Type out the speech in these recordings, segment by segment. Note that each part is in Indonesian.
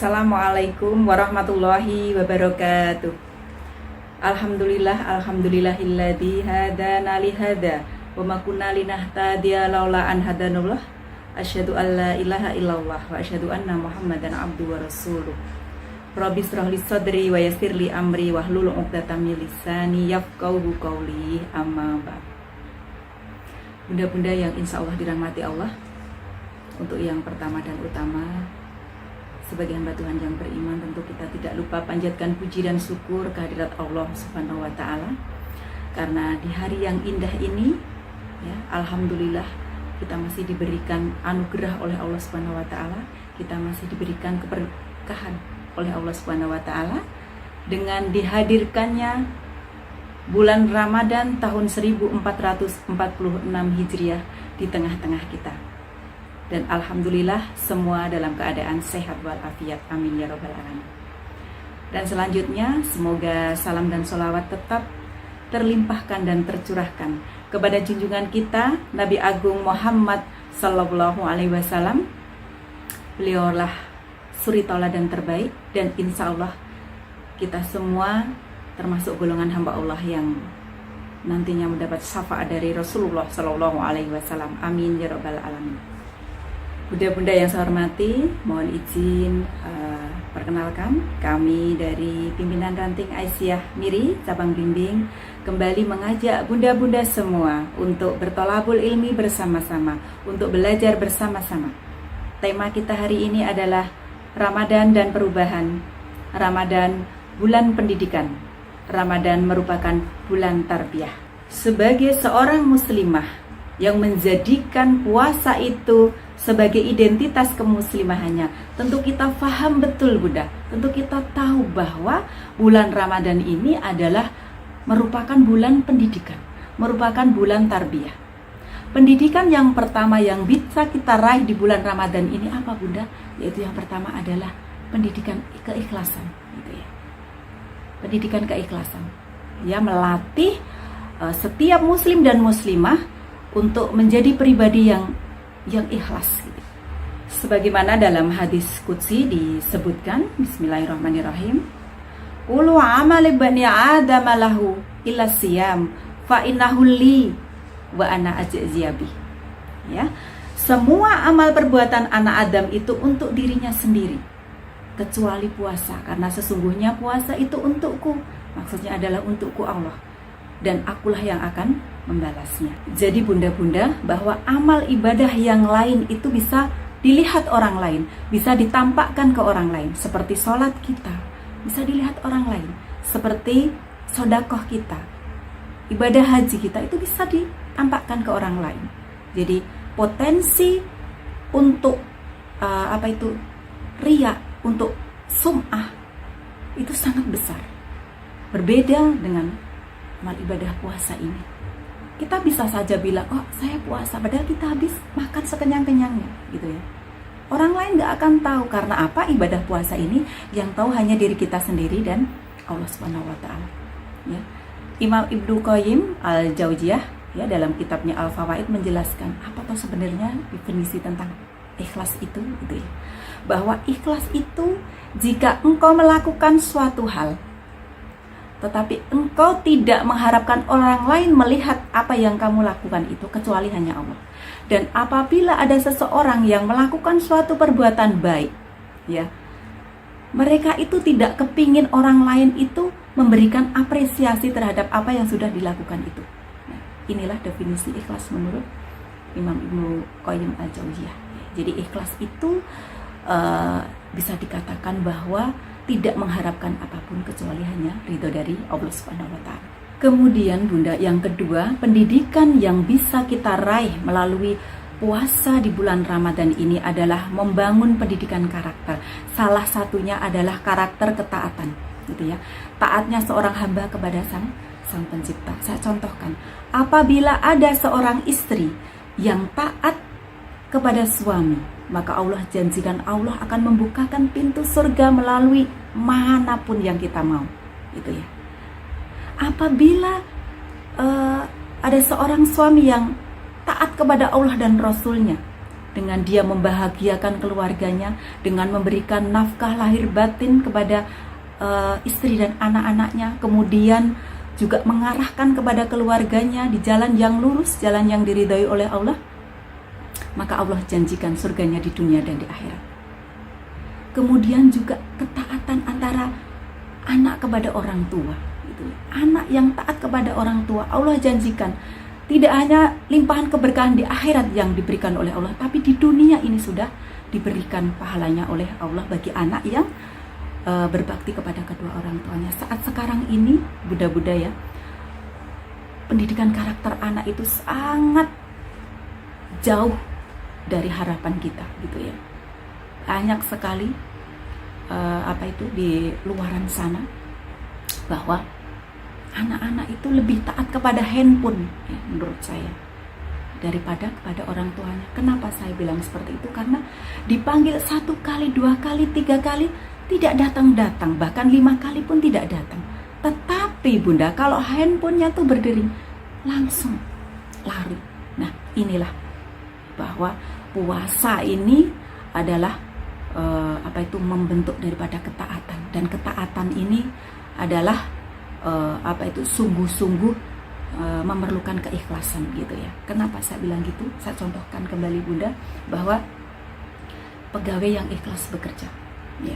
Assalamualaikum warahmatullahi wabarakatuh. Alhamdulillahilladzi hadana li hada wa ma kunna linahtadiya laula an hadanallah. Asyhadu an la ilaha illallah wa asyhadu anna Muhammadan abduhu wa rasuluh. Rabbi shrah li sadri wa yassir li amri wahlul 'uqdatam min lisani yafqahu qawli. Amma ba'd. Bunda-bunda yang insya Allah dirahmati Allah, untuk yang pertama dan utama, sebagai hamba Tuhan yang beriman, tentu kita tidak lupa panjatkan puji dan syukur kehadirat Allah Subhanahu wa Ta'ala, karena di hari yang indah ini, ya, alhamdulillah kita masih diberikan anugerah oleh Allah Subhanahu wa Ta'ala, kita masih diberikan keberkahan oleh Allah Subhanahu wa Ta'ala dengan dihadirkannya bulan Ramadan tahun 1446 Hijriah di tengah-tengah kita. Dan alhamdulillah semua dalam keadaan sehat walafiat, amin ya robbal alamin. Dan selanjutnya semoga salam dan sholawat tetap terlimpahkan dan tercurahkan kepada junjungan kita Nabi Agung Muhammad Sallallahu Alaihi Wasallam. Beliaulah suri tauladan terbaik, dan insya Allah kita semua termasuk golongan hamba Allah yang nantinya mendapat syafaat dari Rasulullah Sallallahu Alaihi Wasallam, amin ya robbal alamin. Bunda-bunda yang saya hormati, mohon izin perkenalkan, kami dari pimpinan ranting Aisyah Miri cabang Blimbing kembali mengajak bunda-bunda semua untuk bertolabul ilmi bersama-sama, untuk belajar bersama-sama. Tema kita hari ini adalah Ramadan dan perubahan. Ramadan bulan pendidikan. Ramadan merupakan bulan tarbiyah. Sebagai seorang muslimah yang menjadikan puasa itu sebagai identitas kemuslimahannya, tentu kita paham betul Bunda, tentu kita tahu bahwa bulan Ramadan ini adalah merupakan bulan pendidikan, merupakan bulan tarbiyah. Pendidikan yang pertama yang bisa kita raih di bulan Ramadan ini apa Bunda? Yaitu yang pertama adalah pendidikan keikhlasan, gitu ya. Pendidikan keikhlasan, ya, melatih setiap muslim dan muslimah untuk menjadi pribadi yang ikhlas, gitu. Sebagaimana dalam hadis qudsi disebutkan, bismillahirrahmanirrahim, Qulu amali bani adam lahu illa siyam fa innahu li wa ana ajziyabi. Ya, semua amal perbuatan anak Adam itu untuk dirinya sendiri, kecuali puasa, karena sesungguhnya puasa itu untukku, maksudnya adalah untukku Allah, dan akulah yang akan membalasnya. Jadi bunda-bunda, bahwa amal ibadah yang lain itu bisa dilihat orang lain, bisa ditampakkan ke orang lain, seperti sholat kita bisa dilihat orang lain, seperti sodakoh kita, ibadah haji kita itu bisa ditampakkan ke orang lain. Jadi potensi untuk riya, untuk sum'ah itu sangat besar. Berbeda dengan amal ibadah puasa ini. Kita bisa saja bilang, oh saya puasa, padahal kita habis makan sekenyang-kenyangnya, gitu ya. Orang lain gak akan tahu, karena apa? Ibadah puasa ini yang tahu hanya diri kita sendiri dan Allah Subhanahu wa Ta'ala. Ya. Imam Ibnu Qayyim Al-Jauziyah, ya, dalam kitabnya Al-Fawaid menjelaskan apa tuh sebenarnya definisi tentang ikhlas itu, gitu ya. Bahwa ikhlas itu jika engkau melakukan suatu hal, tetapi engkau tidak mengharapkan orang lain melihat apa yang kamu lakukan itu, kecuali hanya Allah. Dan apabila ada seseorang yang melakukan suatu perbuatan baik, ya, mereka itu tidak kepingin orang lain itu memberikan apresiasi terhadap apa yang sudah dilakukan itu. Nah, inilah definisi ikhlas menurut Imam Ibnu Qayyim Al-Jauziyah. Jadi ikhlas itu bisa dikatakan bahwa tidak mengharapkan apapun kecuali hanya ridho dari Allah Subhanahu wa Ta'ala. Kemudian bunda, yang kedua, pendidikan yang bisa kita raih melalui puasa di bulan Ramadan ini adalah membangun pendidikan karakter. Salah satunya adalah karakter ketaatan, gitu ya. Taatnya seorang hamba kepada sang pencipta. Saya contohkan, apabila ada seorang istri yang taat kepada suami, maka Allah janjikan Allah akan membukakan pintu surga melalui manapun yang kita mau, gitu ya. Apabila ada seorang suami yang taat kepada Allah dan Rasulnya, dengan dia membahagiakan keluarganya, dengan memberikan nafkah lahir batin kepada istri dan anak-anaknya, kemudian juga mengarahkan kepada keluarganya di jalan yang lurus, jalan yang diridhai oleh Allah, maka Allah janjikan surganya di dunia dan di akhirat. Kemudian juga ketaatan antara anak kepada orang tua, gitu. Anak yang taat kepada orang tua, Allah janjikan tidak hanya limpahan keberkahan di akhirat yang diberikan oleh Allah, tapi di dunia ini sudah diberikan pahalanya oleh Allah bagi anak yang berbakti kepada kedua orang tuanya. Saat sekarang ini Bunda ya, pendidikan karakter anak itu sangat jauh dari harapan kita, gitu ya. Banyak sekali di luaran sana bahwa anak-anak itu lebih taat kepada handphone, ya, menurut saya, daripada kepada orang tuanya. Kenapa saya bilang seperti itu? Karena dipanggil 1 kali, 2 kali, 3 kali tidak datang-datang, bahkan 5 kali pun tidak datang. Tetapi Bunda, kalau handphonenya tuh berdering, langsung lari. Nah, inilah bahwa puasa ini adalah membentuk daripada ketaatan, dan ketaatan ini adalah sungguh-sungguh memerlukan keikhlasan, gitu ya. Kenapa saya bilang gitu? Saya contohkan kembali Bunda, bahwa pegawai yang ikhlas bekerja, ya.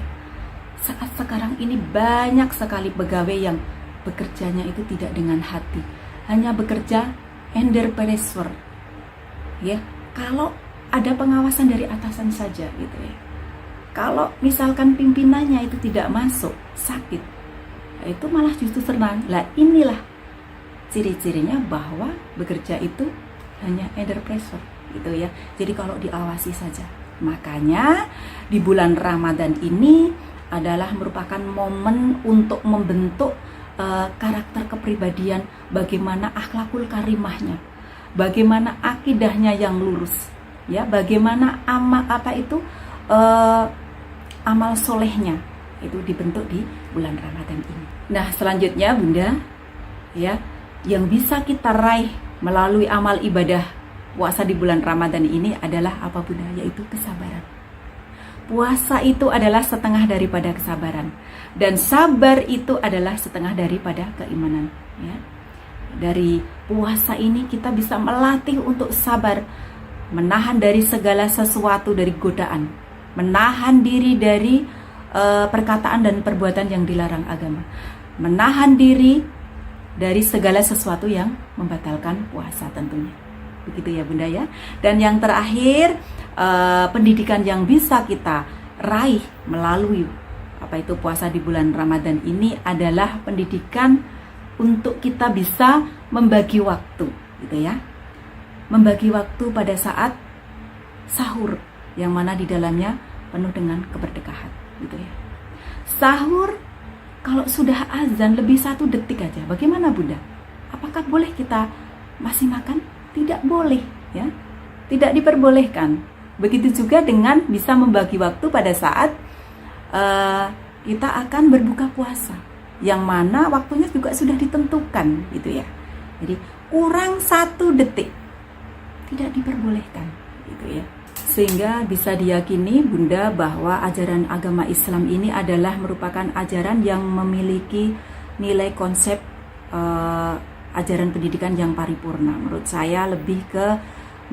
Saat sekarang ini banyak sekali pegawai yang bekerjanya itu tidak dengan hati, hanya bekerja under pressure, ya. Kalau ada pengawasan dari atasan saja, gitu ya. Kalau misalkan pimpinannya itu tidak masuk, sakit, itu malah justru senang. Lah, inilah ciri-cirinya bahwa bekerja itu hanya under pressure, gitu ya. Jadi kalau diawasi saja. Makanya di bulan Ramadan ini adalah merupakan momen untuk membentuk karakter kepribadian, bagaimana akhlakul karimahnya, bagaimana akidahnya yang lurus, ya, bagaimana amal solehnya itu dibentuk di bulan Ramadan ini. Nah, selanjutnya Bunda, ya, yang bisa kita raih melalui amal ibadah puasa di bulan Ramadan ini adalah apa Bunda? Yaitu kesabaran. Puasa itu adalah setengah daripada kesabaran, dan sabar itu adalah setengah daripada keimanan, ya. Dari puasa ini kita bisa melatih untuk sabar, menahan dari segala sesuatu, dari godaan, menahan diri dari perkataan dan perbuatan yang dilarang agama, menahan diri dari segala sesuatu yang membatalkan puasa tentunya. Begitu ya Bunda ya. Dan yang terakhir, pendidikan yang bisa kita raih melalui puasa di bulan Ramadan ini adalah pendidikan untuk kita bisa membagi waktu, gitu ya. Membagi waktu pada saat sahur, yang mana di dalamnya penuh dengan keberkahan, gitu ya. Sahur kalau sudah azan lebih 1 detik aja, bagaimana Bunda? Apakah boleh kita masih makan? Tidak boleh, ya. Tidak diperbolehkan. Begitu juga dengan bisa membagi waktu pada saat kita akan berbuka puasa, yang mana waktunya juga sudah ditentukan, gitu ya. Jadi kurang 1 detik tidak diperbolehkan, gitu ya. Sehingga bisa diyakini Bunda bahwa ajaran agama Islam ini adalah merupakan ajaran yang memiliki nilai konsep ajaran pendidikan yang paripurna. Menurut saya lebih ke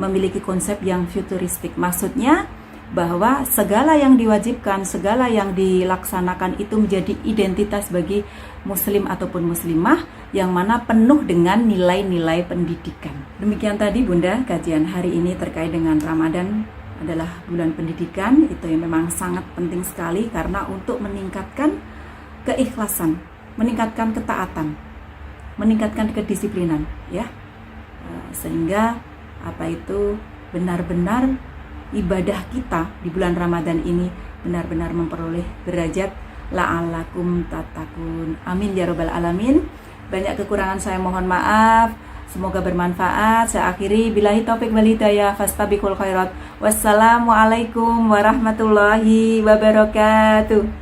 memiliki konsep yang futuristik. Maksudnya bahwa segala yang diwajibkan, segala yang dilaksanakan itu menjadi identitas bagi muslim ataupun muslimah, yang mana penuh dengan nilai-nilai pendidikan. Demikian tadi Bunda kajian hari ini terkait dengan Ramadan adalah bulan pendidikan. Itu yang memang sangat penting sekali, karena untuk meningkatkan keikhlasan, meningkatkan ketaatan, meningkatkan kedisiplinan, ya, sehingga benar-benar ibadah kita di bulan Ramadan ini benar-benar memperoleh derajat la'allakum tattaqun. Amin ya rabbal alamin. Banyak kekurangan saya mohon maaf, semoga bermanfaat. Saya akhiri, billahi taufik wal hidayah, fastabiqul khairat. Wassalamualaikum warahmatullahi wabarakatuh.